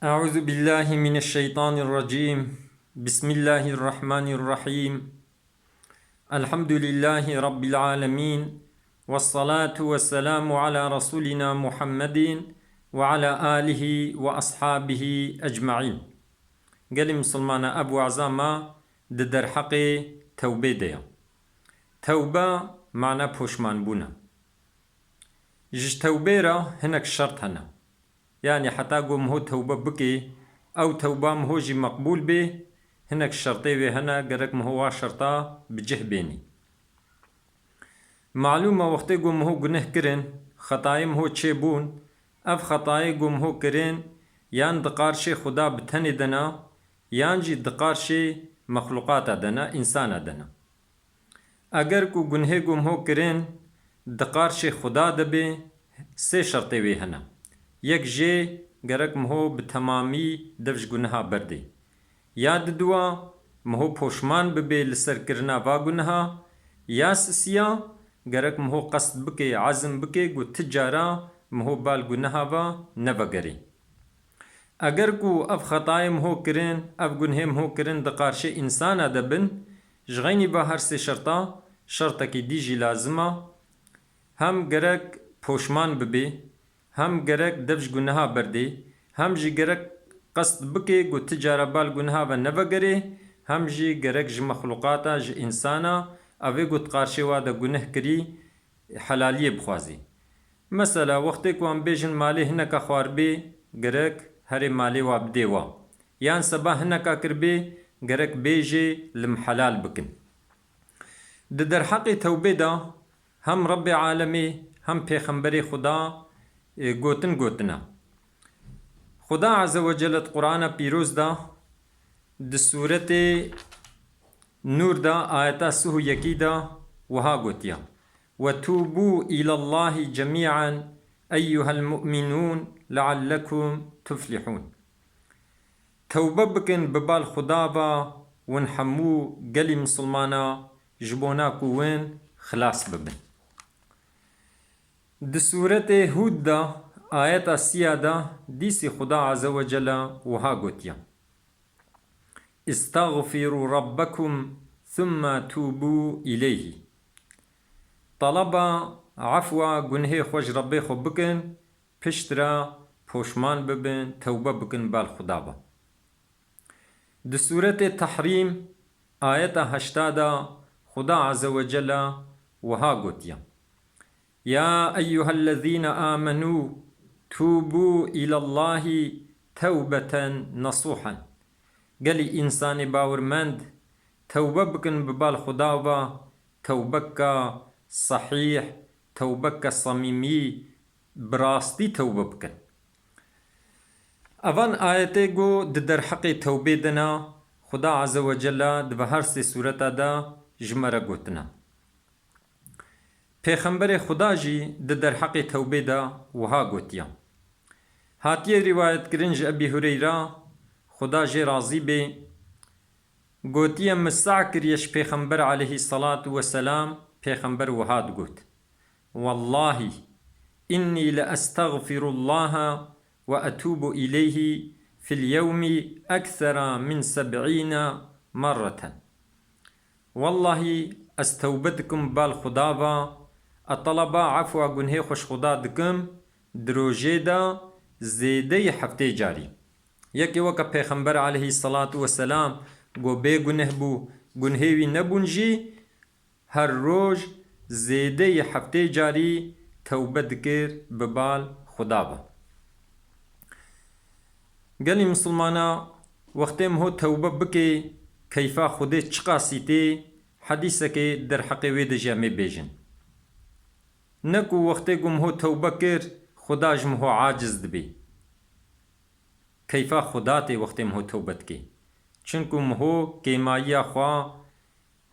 أعوذ بالله من الشيطان الرجيم. بسم الله الرحمن الرحيم. الحمد لله رب العالمين، والصلاة والسلام على رسولنا محمد وعلى آله وأصحابه أجمعين. قال مسلمان أبو عزامة در حق توبة ديا. توبة معنى پوشمان بونا. جش توبة را هناك شرط هنا، يعني حتى قوم هو توبة بكي أو توبة مهوجي مقبول به، هناك شرطي وهنا قرق مهوا شرطا بجه بيني. معلومة وقتی قوم هو گنه کرن خطايم هو چه بون، اف خطاي قوم هو کرن يان دقارشي خدا بتني دنا يان جي دقارشي مخلوقات دنا انسان دنا. اگر کو گنه قوم هو کرن دقارشي خدا دبه سه شرطي وهنا. یک جه گرک مهو بتمامی دفش گناها برده. یاد دوا مهو پوشمان ببه لسر کرنا و گناها. یا سیا گرک مهو قصد بکه عزم بکه گو تجارا مهو بال گناها و نبگره. اگر کو اف خطای مهو کرن اف گنه مهو کرن دقارش انسان دبن جغینی با هر سه شرطا شرطا کی دیجی لازمه هم گرک پوشمان ببه، هم گرک دفش گناها برده، هم جی گرک قصد بکه گو تجاره بال گناها و نبگره، هم جی گرک ج مخلوقاتا ج انسانا اوه گو تقارشه وادا گناه کری حلالیه بخوازی. مثلا وقتی که هم بیجن مالی هنکا خوار بی گرک هر مالی وابده وا، یان سبا هنکا کر بی گرک بیجی لم حلال بکن. در حق توبه دا هم رب عالمی هم پیغمبر خدا گوتنا. خدا عز وجل قرآن پیروز دا د سورت نور دا آیتا سه یکی دا وها گوتیا وتوبوا إلى الله جميعا أيها المؤمنون لعلكم تفلحون. توبه بکن ببال خدا با ونحمو قلی مسلمانا جبونا کوین خلاص ببن. د سورت هود دا آیت سیاده دیسی خدا عز وجل وها گوتیا استغفروا ربكم ثم توبوا إليه. طلبا عفوا گنه خوش ربی خو بکن پشترا پوشمان ببن توبه بکن بال خدا با. د سورت تحریم آیت هشتاده خدا عز وجل وها گوتیا يا أيها الذين آمنوا توبوا إلى الله توبة نصوحا. قال إنسان باورمند توبة بكن ببال خداوة توبك صحيح توبك صميمي براستي توبة بكن. أفان آياتي قو در حق توبة دنا خدا عز وجل دبهر سي سورة دا جمرة قوتنا. پیغمبر خدا جی در حق توبه دا وها گوتیا. هاتیه روایت کرنج ابی هریره خدا جی راضی به گوتیا مسع کریش پیغمبر علیه الصلاة والسلام پیغمبر وهاد گوت والله إني لأستغفر الله وأتوب إليه في اليوم أكثر من 70 مرة. والله استوبتكم بالخدابا الطلبة عفوا گنه خوش خدا دکم دروجه دا زیده هفته جاری. یکی وقت پیغمبر علیه الصلاة والسلام گو بے گنه بو گنهوی نبونجی هر روز زیده هفته جاری توبه دکر ببال خدا با. گلی مسلمانا وقتی مهو توبه بکی کیفا خوده چقا سیتی حدیثه که در حق وید جامع بیجن. نکو وقتی گم هو توبه کر خدا جم هو عاجز دبی. کیفا خدا تی وقتی مهو توبت کی. چنکو مهو کیمایی خواه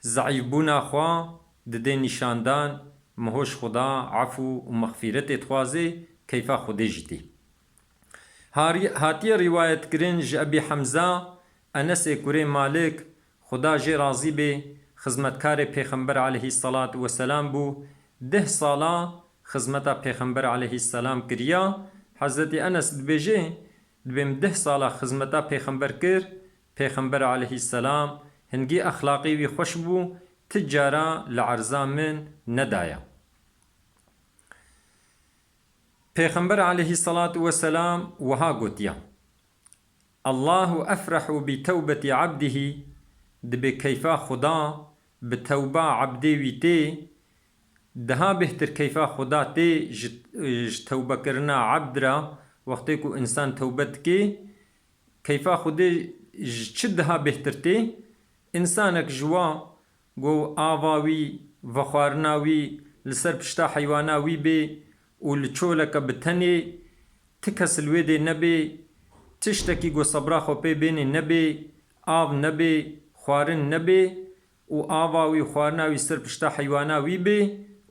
ضعیبونا خواه دده نشاندان مهوش خدا عفو و مغفرت اتخوازه کیفا خودی جتی. هاتی روایت کرن جابی حمزه انس کوری مالک خدا جی راضی به خدمتکار پیغمبر علیه الصلاة والسلام بو 10 سالا خدمت پیغمبر علیه السلام کریا. حضرت انس بيجي دبیم 10 سالا خزمتا پیغمبر کر پیغمبر علیه السلام هنگی اخلاقی وی خوش بو تجارا لعرزا من ندایا پیغمبر علیه الصلاة والسلام وها قوتیا الله أفرح بتوبة عبده دبي كيفا خدا بتوبة عبده ويتي دها بهتر كيفا خدا تي توبة کرنا عبد را وقتی کو انسان توبت کی كيفا خدا چدها بهتر تي انسانك جوا گو آواوی وخوارناوی لسر پشتا حیواناوی بي ولچولك بتني تكسل ويدي نبي تشتكي گو صبرا خو پی بینی نبی آب نبی خوارن نبی و آواوی خوارناوی سر پشتا حیواناوی بی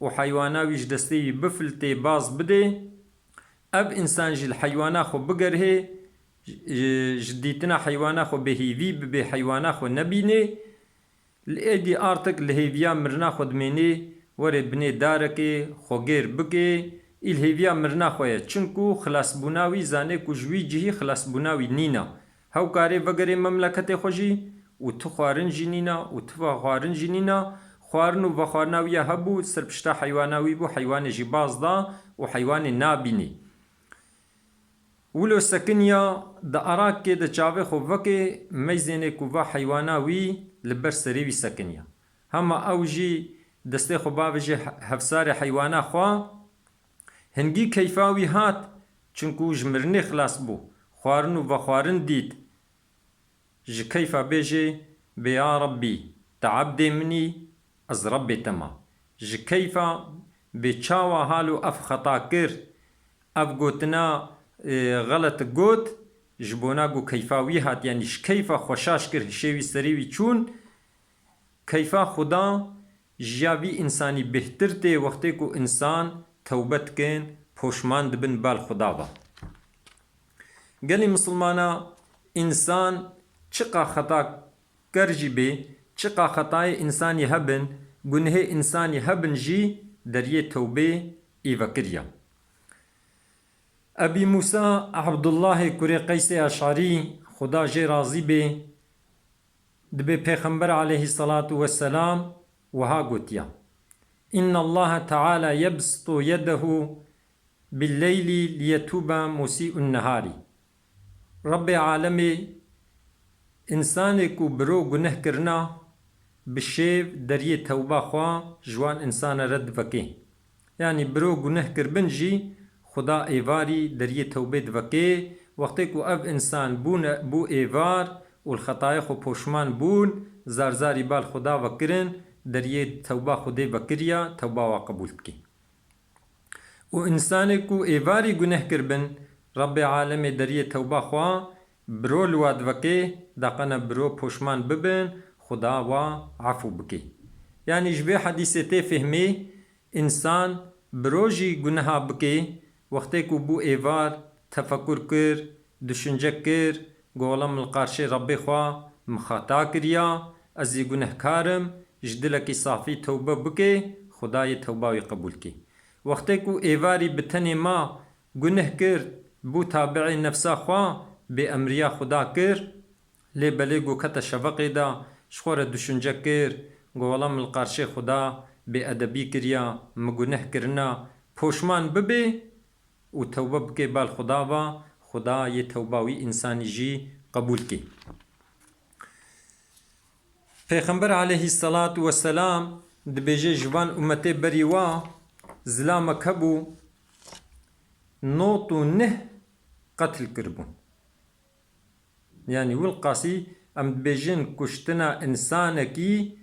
و حیواناوی جدستی بفلتی باز بده اب انسان جل حیوانا خو بگره جدیتنا حیوانا خو بهیوی ببی حیوانا خو نبینه لئیدی آرتک لهیویا مرنا خود مینه وره بنی دارکه خو گیر بگه الهیویا مرنا خواه چنکو خلاص بوناوی زانه کو جوی جهی خلاص بوناوی نینا هاو کاری وگره مملکت خوشی و تو خوارن جنینا و تو خوارن جنینا خوارن و خوارناوی هبو سرپشتا حیواناوی بو حیوان جباز دا و حیوان نابینی ولو سکنیا دا عراق که دا چاوه خو وکه میزینه کو و حیواناوی لبر سریوی سکنیا هما اوجی دسته خو باوجی هفسار حیوانا خواه هنگی کیفاوی هات چونکو جمرنی خلاص بو خوارن و خوارن دید ج کیفا بیجه بیا ربی تعبد منی از رب تما ج کیفا بچاوا حالو اف خطا کر اف گوتنا غلط گوت جبونا گو کیفاوی هات یعنی ش کیفا خوشاش کر شوی سریوی چون کیفا خدا جیاوی انسانی بهتر ته وقتی کو انسان توبت کن پوشمان دبن بال خدا با گلی مسلمانا انسان چقا خطا کرجی بی چقا خطای انسانی هبن گنه انسانی هبن جی دریه توبه ایوه کریا ابی موسی عبدالله کری قیس اشعری خدا جی راضی بی دبی پیغمبر علیه الصلاة والسلام وها گوتیا إن الله تعالى يبسط يده بالليل ليتوب مسيء النهار رب عالمي إنسانك برو گنه کرنا بشيف دريه توبه خوا جوان إنسان رد فكي يعني برو گنه کربن جي خدا إيواري دريه توبه دفكي وقتكو أب إنسان بو إيوار والخطايا خو پوشمان بون زارزاري بال خدا وكرن دریه توبه خوده وکریا توبه و قبول کی و انسان کو ایواری گناه کربن رب عالم دریه توبه خوا برو لواد وکه دقنا برو پوشمان ببن خدا و عفو بکی یعنی جبه حدیث ته فهمی انسان بروجی گناه بکی وقتی کو بو ایوار تفکر کر دشنجه کر گولم القارش رب خوا مخاطا کریا ازی گناه کارم جدلکی صافی توبه بکی خدای توبه قبول کی وقتی کو ایواری بتنی ما گناه کرد بو تابع نفسا خوا به امریا خدا کر لی بلی گو کت شفقی دا شخور دشنجه کر گولم القارش خدا به ادبی کریا مگناه کرنا پوشمان ببی و توبه بکی بال خدا و خدا یه توباوی انسانی جی قبول کی پیغمبر علیه الصلاة والسلام دبیجه جوان امت بریوا زلامک هبو 9 قتل کربون يعني والقاسي ام دبيجن كشتنا انسانكي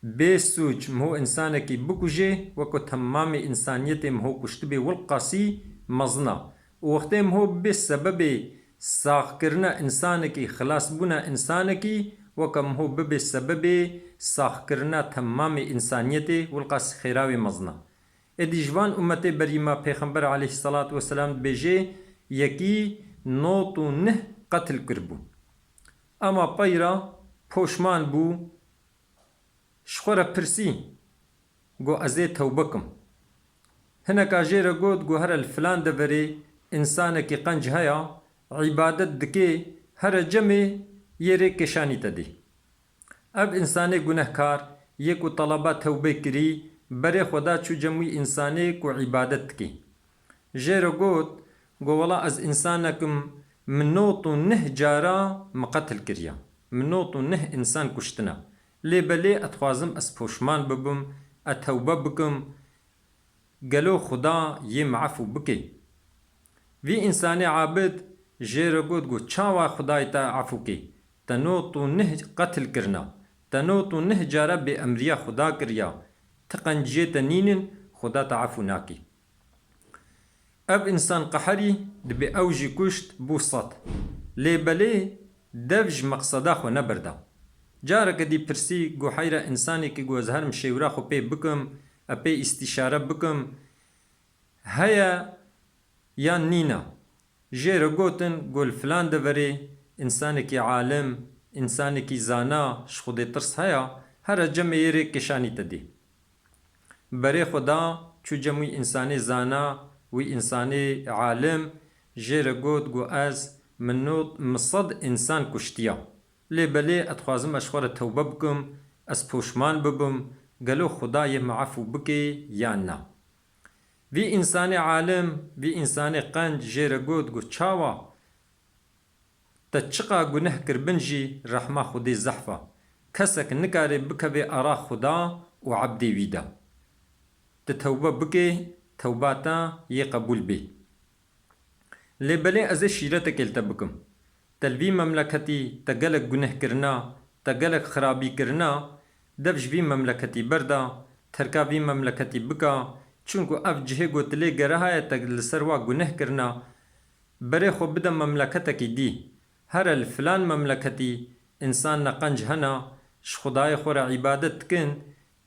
بسوج مو انسانكي بكوجي وكو تمام انسانيتي مهو كشتبي والقاسي مزنا وقتهم هو بسبب ساخ کرنا انسانكي خلاص بنا انسانكي وكم هو بسبب ساخ کرنا تمام انسانيتي والقاس خيراوي مزنا ادي جوان امتي بريما پیغمبر عليه الصلاة والسلام دبيجي يكي 9 قتل کربون اما پایرا پوشمان بو شخورا پرسی گو ازی توبکم هنکا جیره گود گو هر الفلان دبری انسانکی قنج هیا عیبادت دکه هر جمع یه ری کشانی تدی. اب انسان گناهکار یک و طلبه توبه کری بره خدا چو جمعی انسانی کو عبادت کی. جيرو قوت قولا از انسانكم من نوط نه جارا مقتل كريا من نوط نه انسان كشتنا لي بلي اتخوازم اس پوشمان ببم اتوبه بكم قالو خدا يمعفو بكي في انساني عابد جيرو قوت قو چاوا خداي تا عفو كي تنوط نه قتل كرنا تنوط نه جارا بأمريا خدا كريا تقنجي تنين خدا تعفو ناكي. اب انسان قحري دبي اوجي كشت بوسط لي بلي دفج مقصدا خو نبردا جارك دي برسي جو حيرة انساني كي جو زهر مشيورا خو بي بكم ابي استشارة بكم هيا يان نينا جيرو قوتن قول فلان دبري انساني كي عالم انساني كي زانا شخودي ترس هيا هر جمع يري كشاني تدي بري خدا چو جمعي انساني زانا وی انسانی عالم جیر گود گو از منوط مصد انسان کشتیا لی بلی اتخوازم اشخور توبه بکم از پوشمان ببم گلو خدای معفو بکی یا نه وی انسانی عالم وی انسانی قنج جیر گود گو چاوا تچقا گنه کربنجی رحمه خودی زحفه کسک نکاری بکوی ارا خدا و عبدی ویدا تتوبه بکی توباتا يه قبول بي لبلي از شيرة كلتا بكم تلوي مملكتي تقلق گنه كرنا تقلق خرابي كرنا دفش في مملكتي بردا تركا في مملكتي بكا چونكو اف جهه گوتلي گرها تقل سروا گنه كرنا بري خو بدا مملكتك دي هر الفلان مملكتي انسان نقنج هنا شخداي خور عبادت كن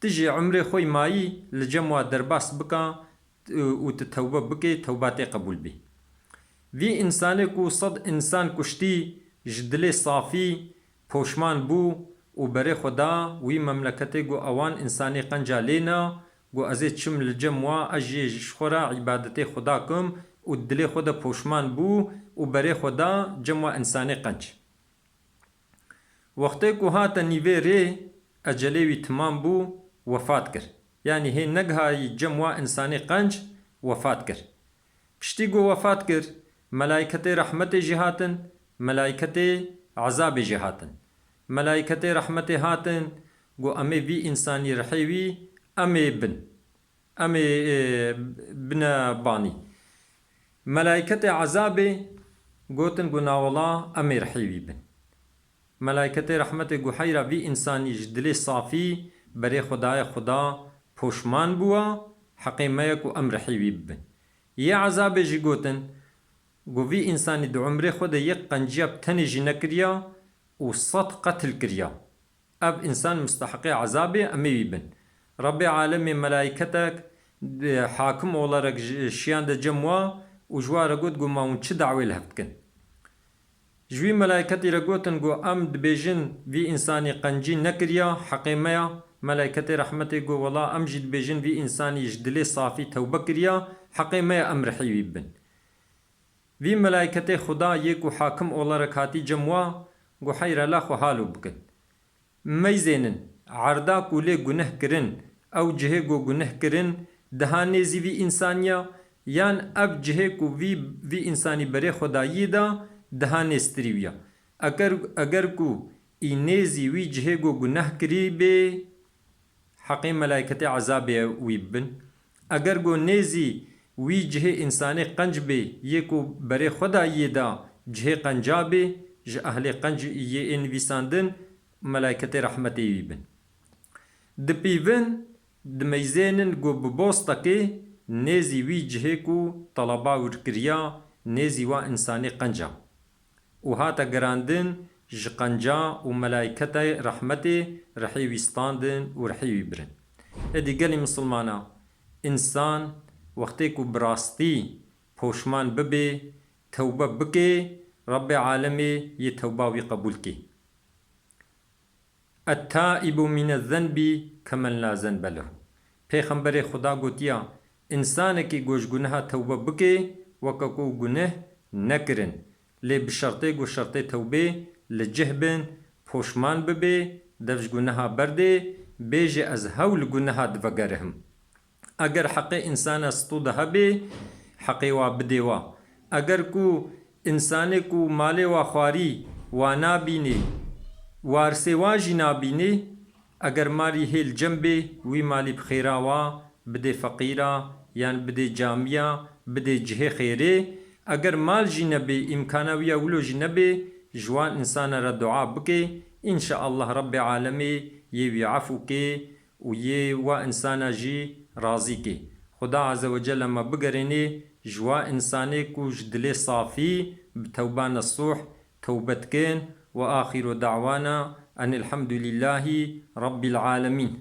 تجي عمري خوي ماي لجموا درباس بكا و توبه بكي توباتي قبول بي في انساني كو صد انسان كشتي جدلي صافي پوشمان بو و بري خدا وي مملكتي كو اوان انساني قنجا لينا كو ازي چم لجموا اجي شخورا عبادتي خدا كم و دلي خدا پوشمان بو و بري خدا جموا انساني قنج وقتي كو هاتا نيوي ري اجلي وي تمام بو وفات كر يعني هي نجها جموا إنساني قنج وفات كر بشتي جو وفات كر ملائكة رحمة جهاتن ملائكة عذاب جهاتن ملائكة رحمة هاتن جو أمي في إنساني رحيوي أمي بن باني ملائكة عذاب جوتن جو ناولا أمي رحيوي بن ملائكة رحمة جو حيرا في إنساني جدلي صافي بري خداي خدا پوشمان بوا حقیمه کو امر حیوی ببن یه عذاب جی گوتن گوی انسانی دو عمر خود یک قنجیب تنی جی نکریا و صد قتل کریا اب انسان مستحق عذاب امی ببن رب عالم ملائکتک حاکم اولارک شیان ده جموا و جوار گوت گو ماون چه دعوی لحفت کن جوی ملائکتی را گوتن گو ام دبیجن وی انسانی قنجی نکریا حقیمه ملائكة رحمتي قو والله أمجد بجن في إنسان يجدلي صافي توبة كريا حقي ما أمر حيوي بن في ملائكة خدا يكو حاكم أولا ركاتي جموا قو حير لا خو حالو بكن ميزينن عردا كولي گنه كرن أو جهه قو گنه كرن دهاني زي في إنسانيا يان أب جهه كو في إنساني بري خدا يدا دهاني استريويا اگر كو إنيزي وي جهه قو گنه كري بي حقی ملائکت عذاب ویبن اگر گو نیزی وی جه انسانی قنج بی یکو بری خدا یدا جه قنجابی جه اهل قنج یه انویساندن ملائکت رحمتی ویبن دپیون دمیزینن گو ببوستا که نیزی وی جه کو طلبا ورکریا نیزی و انسانی قنجا و هاتا گراندن جقنجا و ملائكة رحمتي رحي ويستاندن و رحي ويبرن ادي قالي مسلمانا انسان وقتيكو براستي پوشمان ببي توبة بكي رب عالمي يتوبة ويقبولكي التائب من الذنب كمن لا ذنب له پیغمبر خدا گوتیا انسان کی گوش گناه توبه بكي وكاكو گناه نكرن لێ بشەرتێ گو شەرتێ تەوبێ لە جێه بن پۆشمان ببێ دەفش گونەها بەردێ بێژێ ئەز هەول گونەها دڤەگەرهم ئەگەر حەقێ ئینسانە ستوودە هەبێ حەقێ وا بدێوە ئەگەر کو ئینسانێک و مالێ وا خواری وا نابینێ وارسێ واژی نابینێ ئەگەر مالی هێل جەمبێ وی مالی بخێراوە بدێ فەقیرە یان بدێ جامیە بدێ جهێ خێرێ ئەگەر مال ژی نەبێ ئیمکانەویە ولۆژی نەبێ جوان ئینسانە رە دوعا بکێ ئینشاء الله رب عالمێ یێوی عەفو کێ و یێ وا ئینسانە ژی رازی کێ خدا عز وجل ئەمە بگەرێنێ جوا ئینسانێک و ژ دلێ صافی بتەوبە نەسوح توبت كين وآخر دعوانا أن الحمد لله رب العالمين.